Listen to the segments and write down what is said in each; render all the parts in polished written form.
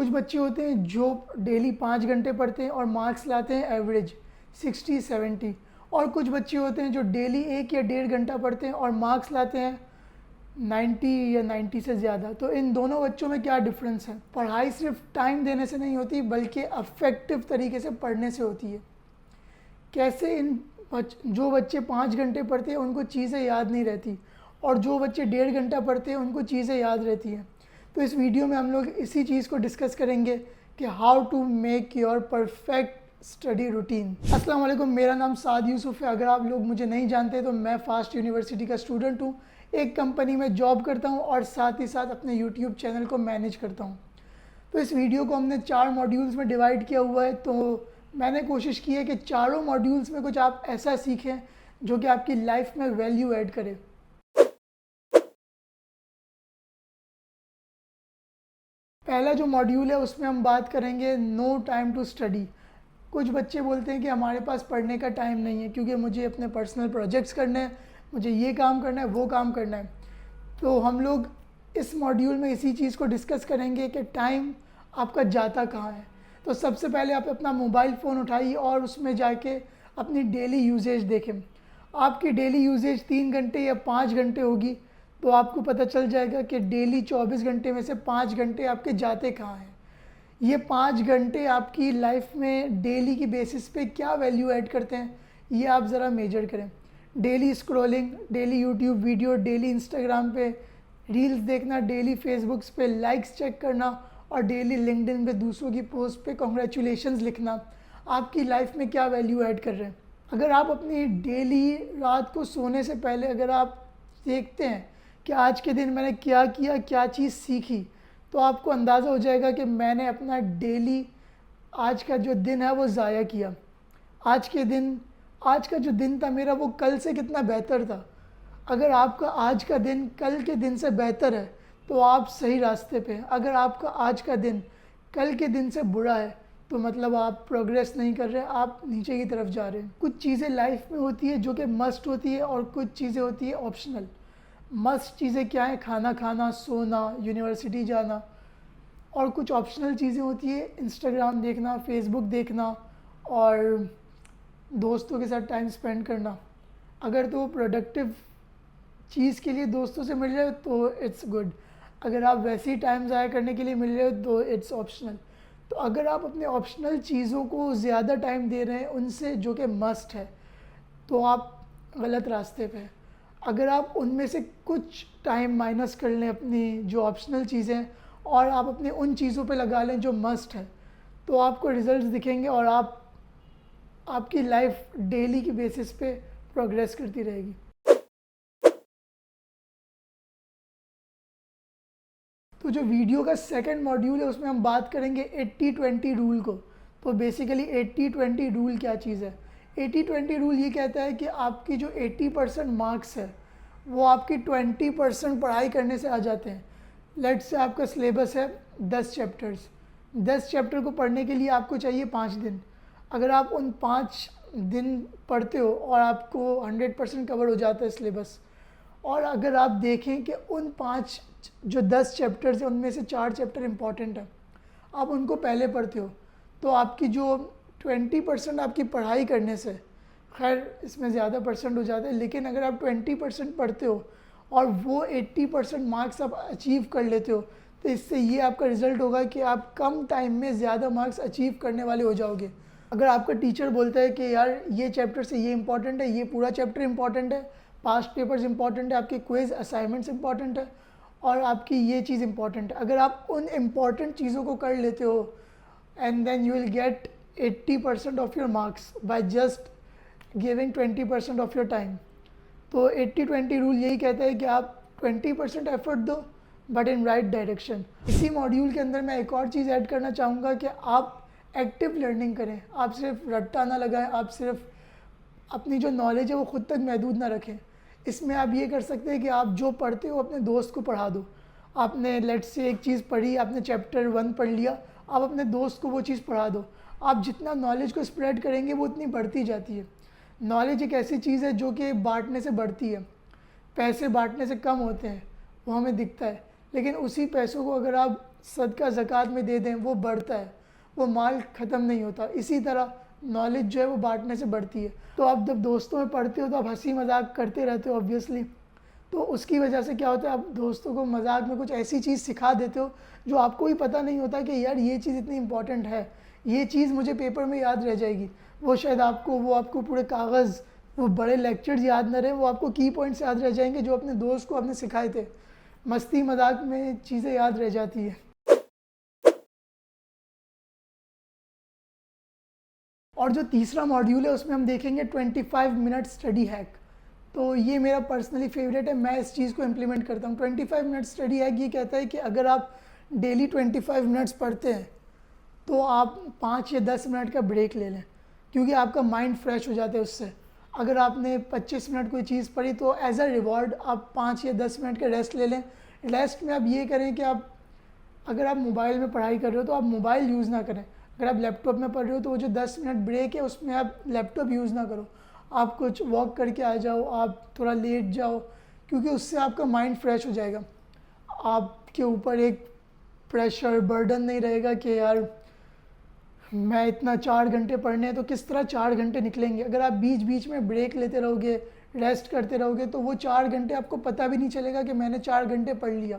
कुछ बच्चे होते हैं जो डेली 5 घंटे पढ़ते हैं और मार्क्स लाते हैं एवरेज 60-70, और कुछ बच्चे होते हैं जो डेली 1 या 1.5 घंटा पढ़ते हैं और मार्क्स लाते हैं 90 या 90 से ज़्यादा। तो इन दोनों बच्चों में क्या डिफरेंस है? पढ़ाई सिर्फ टाइम देने से नहीं होती, बल्कि अफेक्टिव तरीके से पढ़ने से होती है। कैसे जो बच्चे 5 घंटे पढ़ते हैं उनको चीज़ें याद नहीं रहती, और जो बच्चे 1.5 घंटा पढ़ते हैं उनको चीज़ें याद रहती हैं। तो इस वीडियो में हम लोग इसी चीज़ को डिस्कस करेंगे कि how to make your perfect study routine. अस्सलाम वालेकुम, मेरा नाम साद यूसुफ है। अगर आप लोग मुझे नहीं जानते तो मैं फास्ट यूनिवर्सिटी का स्टूडेंट हूँ। एक कंपनी में जॉब करता हूँ और साथ ही साथ अपने यूट्यूब चैनल को मैनेज करता हूँ। तो इस वीडियो को हमने 4 मॉड्यूल्स में डिवाइड किया हुआ है। तो मैंने कोशिश की है कि चारों मॉड्यूल्स में कुछ आप ऐसा सीखें जो कि आपकी लाइफ में वैल्यू ऐड करे। पहला जो मॉड्यूल है उसमें हम बात करेंगे नो टाइम टू स्टडी। कुछ बच्चे बोलते हैं कि हमारे पास पढ़ने का टाइम नहीं है क्योंकि मुझे अपने पर्सनल प्रोजेक्ट्स करने हैं, मुझे ये काम करना है, वो काम करना है। तो हम लोग इस मॉड्यूल में इसी चीज़ को डिस्कस करेंगे कि टाइम आपका जाता कहाँ है। तो सबसे पहले आप अपना मोबाइल फ़ोन उठाइए और उसमें जाके अपनी डेली यूजेज देखें। आपकी डेली यूजेज 3 घंटे या 5 घंटे होगी, तो आपको पता चल जाएगा कि डेली 24 घंटे में से 5 घंटे आपके जाते कहाँ हैं। ये 5 घंटे आपकी लाइफ में डेली की बेसिस पे क्या वैल्यू ऐड करते हैं, ये आप ज़रा मेजर करें। Daily scrolling, daily YouTube video, daily Instagram पे रील्स देखना, डेली फेसबुक्स पे लाइक्स चेक करना और डेली लिंक्डइन पे दूसरों की पोस्ट पे कॉन्ग्रेचुलेशंस लिखना, आपकी लाइफ में क्या वैल्यू ऐड कर रहे हैं। अगर आप अपनी डेली रात को सोने से पहले अगर आप देखते हैं कि आज के दिन मैंने क्या किया, क्या चीज़ सीखी, तो आपको अंदाज़ा हो जाएगा कि मैंने अपना डेली आज का जो दिन है वो ज़ाया किया। आज का जो दिन था मेरा वो कल से कितना बेहतर था। अगर आपका आज का दिन कल के दिन से बेहतर है तो आप सही रास्ते पे हैं। अगर आपका आज का दिन कल के दिन से बुरा है तो मतलब आप प्रोग्रेस नहीं कर रहे, आप नीचे की तरफ जा रहे हैं। कुछ चीज़ें लाइफ में होती है जो कि मस्ट होती है और कुछ चीज़ें होती है ऑप्शनल। मस्ट चीज़ें क्या है? खाना खाना, सोना, यूनिवर्सिटी जाना। और कुछ ऑप्शनल चीज़ें होती है इंस्टाग्राम देखना, फेसबुक देखना और दोस्तों के साथ टाइम स्पेंड करना। अगर तो प्रोडक्टिव चीज़ के लिए दोस्तों से मिल रहे हो तो इट्स गुड। अगर आप वैसे ही टाइम ज़ाया करने के लिए मिल रहे हो तो इट्स ऑप्शनल। तो अगर आप अपने ऑप्शनल चीज़ों को ज़्यादा टाइम दे रहे हैं उनसे जो कि मस्ट है, तो आप गलत रास्ते पे हैं। अगर आप उनमें से कुछ टाइम माइनस कर लें अपनी जो ऑप्शनल चीज़ें और आप अपने उन चीज़ों पे लगा लें जो मस्ट है, तो आपको रिजल्ट्स दिखेंगे और आपकी लाइफ डेली की बेसिस पे प्रोग्रेस करती रहेगी। तो जो वीडियो का सेकंड मॉड्यूल है उसमें हम बात करेंगे 80-20 रूल को। तो बेसिकली 80-20 रूल क्या चीज़ है? 80-20 रूल ये कहता है कि आपकी जो 80% मार्क्स है वो आपकी 20% पढ़ाई करने से आ जाते हैं। लेट्स से आपका सिलेबस है 10 चैप्टर्स। 10 चैप्टर को पढ़ने के लिए आपको चाहिए 5 दिन। अगर आप उन 5 दिन पढ़ते हो और आपको 100% कवर हो जाता है सिलेबस, और अगर आप देखें कि उन 5 जो 10 चैप्टर्स हैं उनमें से 4 चैप्टर इंपॉर्टेंट हैं, आप उनको पहले पढ़ते हो, तो आपकी जो 20% आपकी पढ़ाई करने से, खैर इसमें ज़्यादा परसेंट हो जाता है, लेकिन अगर आप 20% पढ़ते हो और वो 80% मार्क्स आप अचीव कर लेते हो, तो इससे ये आपका रिज़ल्ट होगा कि आप कम टाइम में ज़्यादा मार्क्स अचीव करने वाले हो जाओगे। अगर आपका टीचर बोलता है कि यार ये चैप्टर से ये इंपॉर्टेंट है, ये पूरा चैप्टर इंपॉर्टेंट है, पास्ट पेपर्स इंपॉर्टेंट है, आपके क्विज़ असाइनमेंट्स इंपॉर्टेंट है और आपकी ये चीज़ इंपॉर्टेंट है, अगर आप उन इम्पॉर्टेंट चीज़ों को कर लेते हो and then you will get 80% of your marks by just giving 20% of your time. तो 80-20 रूल यही कहता है कि आप 20% एफर्ट दो बट इन राइट डायरेक्शन। इसी मॉड्यूल के अंदर मैं एक और चीज़ ऐड करना चाहूँगा कि आप एक्टिव लर्निंग करें। आप सिर्फ रट्टा ना लगाएं, आप सिर्फ अपनी जो नॉलेज है वो ख़ुद तक महदूद ना रखें। इसमें आप ये कर सकते हैं कि आप जो पढ़ते हो अपने दोस्त को पढ़ा दो। आपने लेट्स से एक चीज़ पढ़ी, आपने चैप्टर 1 पढ़ लिया, आप अपने दोस्त को वो चीज़ पढ़ा दो। आप जितना नॉलेज को स्प्रेड करेंगे वो उतनी बढ़ती जाती है। नॉलेज एक ऐसी चीज़ है जो कि बांटने से बढ़ती है। पैसे बांटने से कम होते हैं, वो हमें दिखता है, लेकिन उसी पैसों को अगर आप सदका ज़कात में दे दें वो बढ़ता है, वो माल ख़त्म नहीं होता। इसी तरह नॉलेज जो है वो बांटने से बढ़ती है। तो आप जब दोस्तों में पढ़ते हो तो आप हंसी मजाक करते रहते हो ऑब्वियसली, तो उसकी वजह से क्या होता है, आप दोस्तों को मजाक में कुछ ऐसी चीज़ सिखा देते हो जो आपको ही पता नहीं होता कि यार ये चीज़ इतनी इंपॉर्टेंट है, ये चीज़ मुझे पेपर में याद रह जाएगी। वो शायद आपको पूरे कागज़, वो बड़े लेक्चर्स याद न रहे, वो आपको की पॉइंट्स याद रह जाएंगे जो अपने दोस्त को आपने सिखाए थे। मस्ती मजाक में चीज़ें याद रह जाती है। और जो तीसरा मॉड्यूल है उसमें हम देखेंगे 25 मिनट स्टडी हैक। तो ये मेरा पर्सनली फेवरेट है, मैं इस चीज़ को इम्प्लीमेंट करता हूँ। 25 मिनट स्टडी हैक ये कहता है कि अगर आप डेली 25 मिनट्स पढ़ते हैं तो आप 5 या 10 मिनट का ब्रेक ले लें, क्योंकि आपका माइंड फ्रेश हो जाता है उससे। अगर आपने 25 मिनट कोई चीज़ पढ़ी तो एज अ रिवॉर्ड आप 5 या 10 मिनट का रेस्ट ले लें। रेस्ट में आप ये करें कि अगर आप मोबाइल में पढ़ाई कर रहे हो तो आप मोबाइल यूज़ ना करें। अगर आप लैपटॉप में पढ़ रहे हो तो वो जो 10 मिनट ब्रेक है उसमें आप लैपटॉप यूज़ ना करो, आप कुछ वॉक करके आ जाओ, आप थोड़ा लेट जाओ, क्योंकि उससे आपका माइंड फ्रेश हो जाएगा। आपके ऊपर एक प्रेशर बर्डन नहीं रहेगा कि यार मैं इतना 4 घंटे पढ़ने हैं तो किस तरह 4 घंटे निकलेंगे। अगर आप बीच बीच में ब्रेक लेते रहोगे, रेस्ट करते रहोगे, तो वो 4 घंटे आपको पता भी नहीं चलेगा कि मैंने 4 घंटे पढ़ लिया।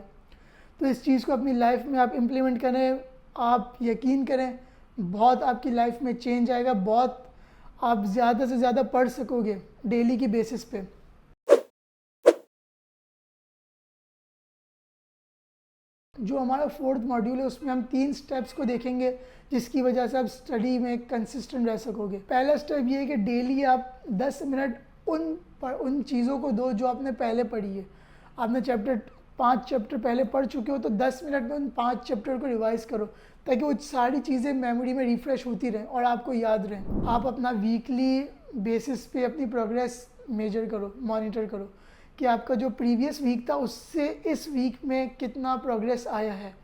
तो इस चीज़ को अपनी लाइफ में आप इम्प्लीमेंट करें, आप यकीन करें बहुत आपकी लाइफ में चेंज आएगा, बहुत आप ज़्यादा से ज़्यादा पढ़ सकोगे डेली की बेसिस पे। जो हमारा 4th मॉड्यूल है उसमें हम 3 स्टेप्स को देखेंगे जिसकी वजह से आप स्टडी में कंसिस्टेंट रह सकोगे। पहला स्टेप ये है कि डेली आप 10 मिनट उन चीज़ों को दो जो आपने पहले पढ़ी है। आपने 5 चैप्टर पहले पढ़ चुके हो तो 10 मिनट में उन 5 चैप्टर को रिवाइज़ करो, ताकि वो सारी चीज़ें मेमोरी में रिफ़्रेश होती रहें और आपको याद रहें। आप अपना वीकली बेसिस पे अपनी प्रोग्रेस मेजर करो, मॉनिटर करो कि आपका जो प्रीवियस वीक था उससे इस वीक में कितना प्रोग्रेस आया है।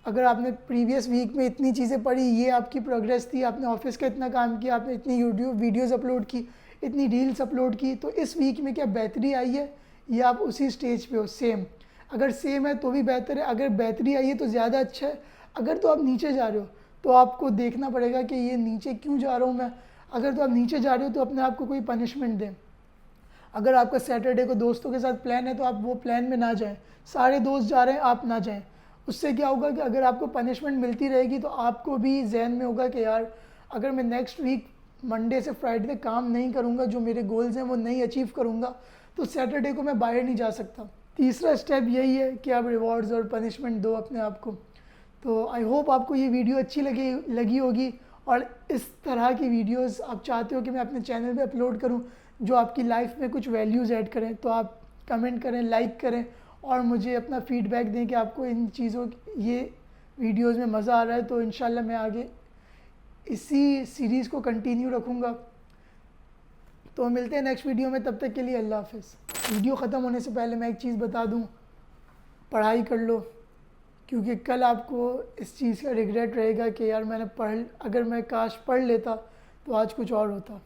अगर आपने प्रीवियस वीक में इतनी चीज़ें पढ़ी, ये आपकी प्रोग्रेस थी, आपने ऑफिस का इतना काम किया, आपने इतनी यूट्यूब वीडियोस अपलोड की, इतनी रील्स अपलोड की, तो इस वीक में क्या बेहतरी आई है या आप उसी स्टेज पे हो सेम। अगर सेम है तो भी बेहतर है, अगर बेहतरी आई है तो ज़्यादा अच्छा है। अगर तो आप नीचे जा रहे हो तो आपको देखना पड़ेगा कि ये नीचे क्यों जा रहा हूँ मैं। अगर तो आप नीचे जा रहे हो तो अपने आप को कोई पनिशमेंट दें। अगर आपका सैटरडे को दोस्तों के साथ प्लान है तो आप वो प्लान में ना जाएं, सारे दोस्त जा रहे हैं आप ना जाएं। उससे क्या होगा कि अगर आपको पनिशमेंट मिलती रहेगी तो आपको भी जहन में होगा कि यार अगर मैं नेक्स्ट वीक मंडे से फ्राइडे तक काम नहीं करूँगा, जो मेरे गोल्स हैं वो नहीं अचीव करूँगा, तो सैटरडे को मैं बाहर नहीं जा सकता। तीसरा स्टेप यही है कि आप रिवॉर्ड्स और पनिशमेंट दो अपने आप को। तो आई होप आपको ये वीडियो अच्छी लगी होगी, और इस तरह की वीडियोस आप चाहते हो कि मैं अपने चैनल पे अपलोड करूं जो आपकी लाइफ में कुछ वैल्यूज़ ऐड करें, तो आप कमेंट करें, लाइक करें और मुझे अपना फीडबैक दें कि आपको इन चीज़ों ये वीडियोस में मज़ा आ रहा है। तो इंशाल्लाह मैं आगे इसी सीरीज़ को कंटिन्यू रखूँगा। तो मिलते हैं नेक्स्ट वीडियो में, तब तक के लिए अल्लाह हाफ़िज़। वीडियो ख़त्म होने से पहले मैं एक चीज़ बता दूँ, पढ़ाई कर लो, क्योंकि कल आपको इस चीज़ का रिग्रेट रहेगा कि यार अगर मैं काश पढ़ लेता तो आज कुछ और होता।